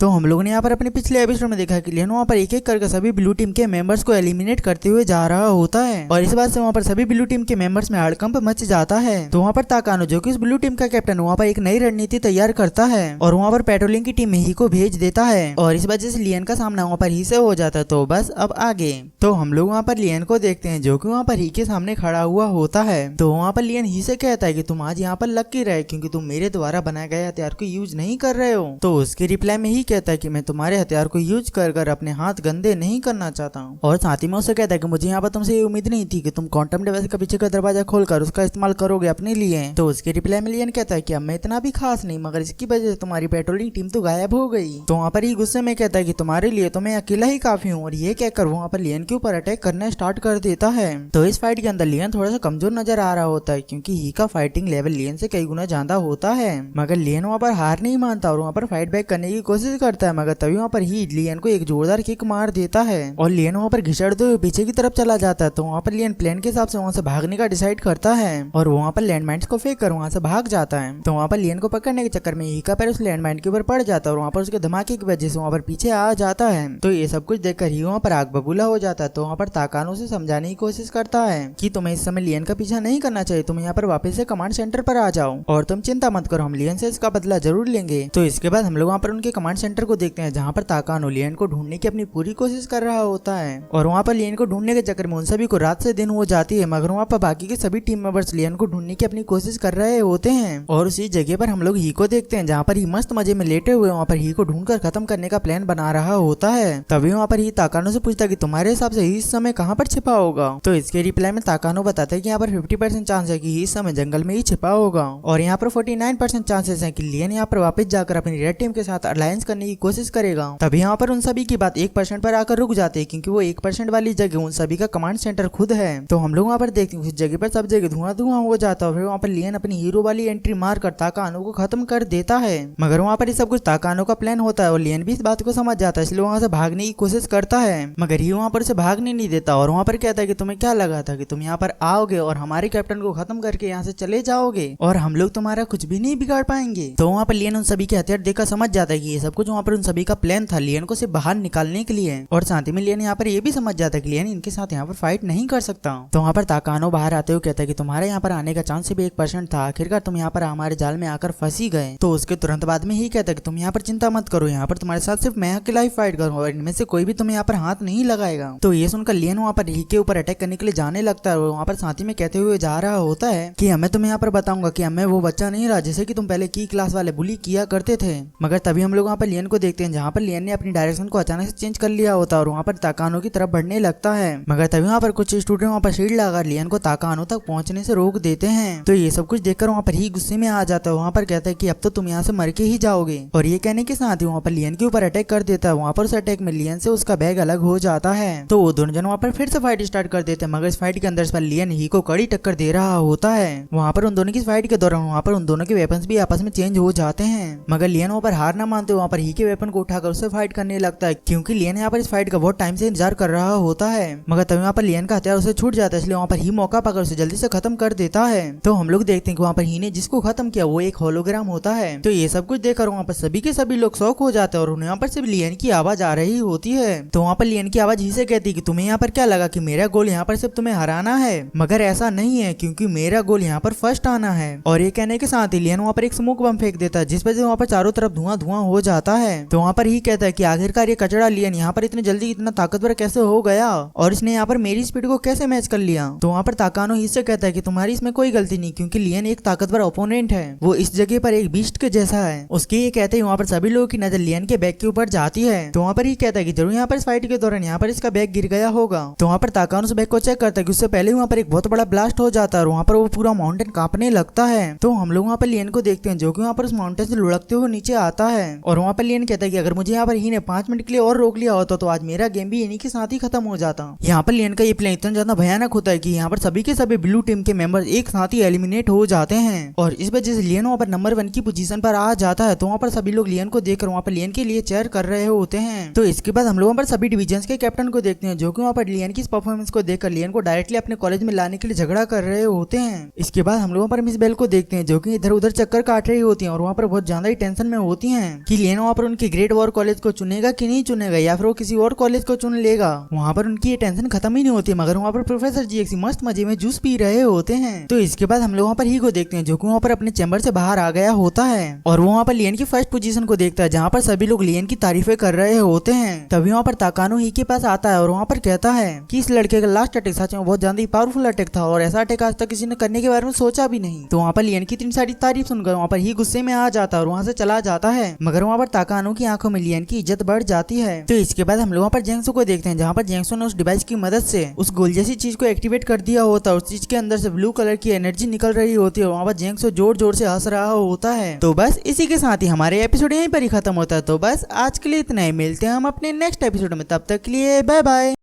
तो हम लोगों ने यहाँ पर अपने पिछले एपिसोड में देखा कि लियन वहाँ पर एक एक करके सभी ब्लू टीम के मेंबर्स को एलिमिनेट करते हुए जा रहा होता है और इस बात से वहाँ पर सभी ब्लू टीम के मेंबर्स में हड़कंप मच जाता है। तो वहाँ पर ताकानो जो कि उस ब्लू टीम का कैप्टन वहाँ पर एक नई रणनीति तैयार करता है और वहाँ पर पेट्रोलिंग की टीम ही को भेज देता है और इस वजह से लियन का सामना वहाँ पर ही से हो जाता है। तो बस अब आगे तो हम लोग वहाँ पर लियन को देखते हैं जो कि वहाँ पर ही के सामने खड़ा हुआ होता है। तो वहाँ पर लियन ही से कहता है कि तुम आज यहाँ पर लकी रहे क्योंकि तुम मेरे द्वारा बनाए गए हथियार को यूज नहीं कर रहे हो। तो उसके रिप्लाई में ही कहता है कि मैं तुम्हारे हथियार को यूज कर अपने हाथ गंदे नहीं करना चाहता हूँ और साथ ही में उसे कहता है कि मुझे यहाँ पर तुमसे ये उम्मीद नहीं थी कि तुम क्वांटम डिवाइस का पीछे का दरवाजा खोलकर उसका इस्तेमाल करोगे अपने लिए। तो उसके रिप्लाई में लियन कहता है कि अब मैं इतना भी खास नहीं मगर इसकी वजह से तुम्हारी पेट्रोलिंग टीम तो गायब हो गई। तो वहाँ पर ही गुस्से में कहता है कि तुम्हारे लिए तो मैं अकेला ही काफी हूँ और ये कहकर वहाँ पर लियन के ऊपर अटैक करना स्टार्ट कर देता है। तो इस फाइट के अंदर लियन थोड़ा सा कमजोर नजर आ रहा होता है क्योंकि ही का फाइटिंग लेवल लियन से कई गुना ज्यादा होता है मगर लियन वहाँ पर हार नहीं मानता और वहाँ पर फाइट बैक करने की कोशिश करता है मगर तभी वहाँ पर ही लियन को एक जोरदार किक मार देता है और लियन वहाँ पर घिसड़ते हुए पीछे की तरफ चला जाता है। तो वहाँ पर लियन प्लान के हिसाब से वहाँ से भागने का डिसाइड करता है और वहाँ पर लैंडमाइंस को फेंक कर वहाँ से भाग जाता है। तो वहाँ पर लियन को पकड़ने के चक्कर में ही का पैर उस लैंडमाइन के ऊपर पड़ जाता है और वहाँ पर उसके धमाके की वजह से वहाँ पर पीछे आ जाता है। तो ये सब कुछ देखकर ही वहाँ पर आग बबूला हो जाता है। तो वहाँ पर ताकानो से समझाने की कोशिश करता है कि तुम्हें इस समय लियन का पीछा नहीं करना चाहिए, तुम यहाँ पर वापस से कमांड सेंटर पर आ जाओ और तुम चिंता मत करो, हम लियन से इसका बदला जरूर लेंगे। तो इसके बाद हम लोग वहाँ पर उनके कमांड सेंटर को देखते हैं जहाँ पर ताकानो लियन को ढूंढने की अपनी पूरी कोशिश कर रहा होता है और वहाँ पर लियन को ढूंढने के चक्कर में उन सभी को रात से दिन हो जाती है मगर वहाँ पर बाकी के सभी टीम मेंबर्स लियन को ढूंढने की अपनी कोशिश कर रहे होते हैं। और उसी जगह पर हम लोग ही को देखते हैं जहाँ पर ही मस्त मजे में लेटे हुए वहाँ पर ही को ढूंढकर खत्म करने का प्लान बना रहा होता है। तभी वहाँ पर ही ताकानो से पूछता कि तुम्हारे हिसाब से ही इस समय कहाँ पर छिपा होगा। तो इसके रिप्लाई में ताकानो बताता है कि यहाँ पर 50% चांस है कि इस समय जंगल में ही छिपा होगा और यहाँ पर 49% चांसेस है कि लियन यहाँ पर वापस जाकर अपनी रेड टीम के साथ अलायंस करने की कोशिश करेगा। तभी यहाँ पर उन सभी की बात 1% पर आकर रुक जाते हैं क्योंकि वो 1% वाली जगह उन सभी का कमांड सेंटर खुद है। तो हम लोग वहाँ पर देखते हैं उस जगह पर सब जगह धुआं धुआं हो जाता है। फिर वहाँ पर लियन अपनी हीरो वाली एंट्री मार कर ताकानो को खत्म कर देता है मगर वहाँ पर ये सब कुछ ताकानो का प्लान होता है और लियन भी इस बात को समझ जाता है इसलिए वहाँ से भागने की कोशिश करता है मगर ये वहाँ पर से भागने नहीं देता और वहाँ पर कहता है कि तुम्हें क्या लगा था कि तुम यहाँ पर आओगे और हमारे कैप्टन को खत्म करके यहाँ से चले जाओगे और हम लोग तुम्हारा कुछ भी नहीं बिगाड़ पाएंगे। तो वहाँ पर लियन उन सभी के हथियार देखकर समझ जाता है कि ये सब कुछ वहाँ पर उन सभी का प्लान था लियन को सिर्फ बाहर निकालने के लिए और साथ ही में लियन यहाँ पर ये भी समझ जाता है कि लियन इनके साथ यहाँ पर फाइट नहीं कर सकता। तो वहाँ पर ताकानो बाहर आते हुए कहता है कि तुम्हारे यहाँ पर आने का चांस सिर्फ 1% था, आखिरकार तुम यहाँ पर हमारे जाल में आकर फंसी गए। तो उसके तुरंत बाद में ही कहता है कि तुम यहाँ पर चिंता मत करो, यहाँ पर तुम्हारे साथ सिर्फ मैं अकेला ही फाइट करूँ और इनमें से कोई भी तुम्हें यहाँ पर हाथ नहीं लगाएगा। तो ये सुनकर लियन वहाँ पर ही के ऊपर अटैक करने के लिए जाने लगता है और वहाँ पर साथ ही में कहते हुए जा रहा होता है कि मैं तुम्हें यहाँ पर बताऊंगा कि मैं वो बच्चा नहीं रहा जिसे कि तुम पहले की क्लास वाले बुली किया करते थे। मगर तभी हम लोग वहाँ पर लियन को देखते हैं जहाँ पर लियन ने अपनी डायरेक्शन को अचानक से चेंज कर लिया होता है और वहाँ पर ताकानो की तरफ बढ़ने लगता है मगर तभी वहाँ पर कुछ स्टूडेंट वहाँ पर शील्ड लगाकर लियन को ताकानो तक पहुँचने से रोक देते हैं। तो ये सब कुछ देखकर वहाँ पर ही गुस्से में आ जाता है, वहाँ पर कहता है कि अब तो तुम यहाँ से मर के ही जाओगे और ये कहने के साथ ही वहाँ पर लियन के ऊपर अटैक कर देता है। वहाँ पर उस अटैक में लियन से उसका बैग अलग हो जाता है। तो वो दोनों जन वहाँ पर फिर से फाइट स्टार्ट कर देते हैं मगर इस फाइट के अंदर इस पर लियन ही को कड़ी टक्कर दे रहा होता है। वहाँ पर उन दोनों की फाइट के दौरान वहाँ पर उन दोनों के वेपन्स भी आपस में चेंज हो जाते हैं मगर लियन वहाँ पर हार ना मानते वहाँ पर ही के वेपन को उठाकर उससे फाइट करने लगता है क्योंकि लियन यहाँ पर इस फाइट का बहुत टाइम से इंतजार कर रहा होता है। मगर तभी वहाँ पर लियन का हथियार उसे छूट जाता है इसलिए वहाँ पर ही मौका पाकर उसे जल्दी से खत्म कर देता है। तो हम लोग देखते हैं कि वहाँ पर ही ने जिसको खत्म किया वो एक होलोग्राम होता है। तो ये सब कुछ देखकर वहाँ पर सभी के सभी लोग शौक हो जाते हैं और उन्हें यहाँ पर सिर्फ लियन की आवाज आ रही होती है। तो वहाँ पर लियन की आवाज ही से कहती है कि तुम्हें यहाँ पर क्या लगा कि मेरा गोल यहाँ पर सिर्फ तुम्हें हराना है, मगर ऐसा नहीं है क्योंकि मेरा गोल यहाँ पर फर्स्ट आना है। और ये कहने के साथ ही लियन वहाँ पर एक स्मोक बम फेंक देता है जिस वजह से वहाँ पर चारों तरफ धुआं धुआं हो जाता है। तो वहाँ पर ही कहता है कि आखिरकार ये कचड़ा लियन यहाँ पर इतने जल्दी इतना ताकतवर कैसे हो गया और इसने यहाँ पर मेरी स्पीड को कैसे मैच कर लिया। तो वहाँ पर ताकानो ही से कहता है कि तुम्हारी इसमें कोई गलती नहीं क्योंकि लियन एक ताकतवर ओपोनेंट है, वो इस जगह पर एक बीस्ट के जैसा है। उसके ये कहते ही वहाँ पर सभी लोगों की नजर लियन के बैग के ऊपर जाती है। तो वहाँ पर ही कहता है कि जरूर यहाँ पर इस फाइट के दौरान यहाँ पर इसका बैग गिर गया होगा। तो वहाँ पर ताकानो उस बैग को चेक करता है कि उससे पहले वहाँ पर एक बहुत बड़ा ब्लास्ट हो जाता है और वहाँ पर वो पूरा माउंटेन कांपने लगता है। तो हम लोग वहाँ पर लियन को देखते हैं जो कि वहाँ पर उस माउंटेन से लुढ़कते हुए नीचे आता है और वहाँ पर लियन कहता है कि अगर मुझे यहाँ पर ही ने 5 मिनट के लिए और रोक लिया होता तो आज मेरा गेम भी इन्हीं के साथ ही खत्म हो जाता। यहाँ पर लियन का ये प्लान इतना ज्यादा भयानक होता है कि यहाँ पर सभी के सभी ब्लू टीम के मेंबर्स एक साथ ही एलिमिनेट हो जाते हैं और इस वजह से लियन वहाँ पर नंबर 1 की पोजीशन पर आ जाता है। तो वहाँ पर सभी लोग लियन को देखकर वहाँ पर लियन के लिए चेयर कर रहे होते हैं। तो इसके बाद हम लोग वहाँ पर सभी डिविजन के कैप्टन को देखते हैं जो कि वहाँ पर लियन की इस परफॉर्मेंस को देखकर लियन को डायरेक्टली अपने कॉलेज में लाने के लिए झगड़ा कर रहे होते हैं। इसके बाद हम लोग वहाँ पर मिस बेल को देखते हैं जो कि इधर उधर चक्कर काट रही होती है और वहाँ पर बहुत ज्यादा ही टेंशन में होती है कि लियन वहाँ वहाँ पर उनके ग्रेट वॉर कॉलेज को चुनेगा कि नहीं चुनेगा, या फिर वो किसी और कॉलेज को चुन लेगा। वहाँ पर उनकी ये टेंशन खत्म ही नहीं होती, मगर वहाँ पर प्रोफेसर GXC मस्त मजे में जूस पी रहे होते हैं। तो इसके बाद हम लोग वहाँ पर ही को देखते हैं, जो कि वहाँ पर अपने चैम्बर से बाहर आ गया होता है और वो वहाँ पर लियन की फर्स्ट पोजीशन को देखता है, जहाँ पर सभी लोग लियन की तारीफें कर रहे होते हैं। तभी वहाँ पर ताकानो ही के पास आता है और वहाँ पर कहता है कि इस लड़के का लास्ट अटैक सच में बहुत ज्यादा पावरफुल अटैक था और ऐसा अटैक आज तक किसी ने करने के बारे में सोचा भी नहीं। तो वहाँ पर लियन की इतनी सारी तारीफ सुनकर वहाँ पर ही गुस्से में आ जाता है और वहाँ से चला जाता है, मगर वहाँ पर ताकानो की आंखों में लियन की इज्जत बढ़ जाती है। तो इसके बाद हम लोग वहाँ पर जेंगसो को देखते हैं, जहाँ पर जेंगसो ने उस डिवाइस की मदद से उस गोल जैसी चीज को एक्टिवेट कर दिया होता है। उस चीज के अंदर से ब्लू कलर की एनर्जी निकल रही होती है और वहाँ पर जेंगसो जोर जोर से हंस रहा होता है। तो बस इसी के साथ ही हमारे एपिसोड यहीं पर ही खत्म होता है। तो बस आज के लिए इतना ही, मिलते हैं हम अपने नेक्स्ट एपिसोड में, तब तक के लिए बाय बाय।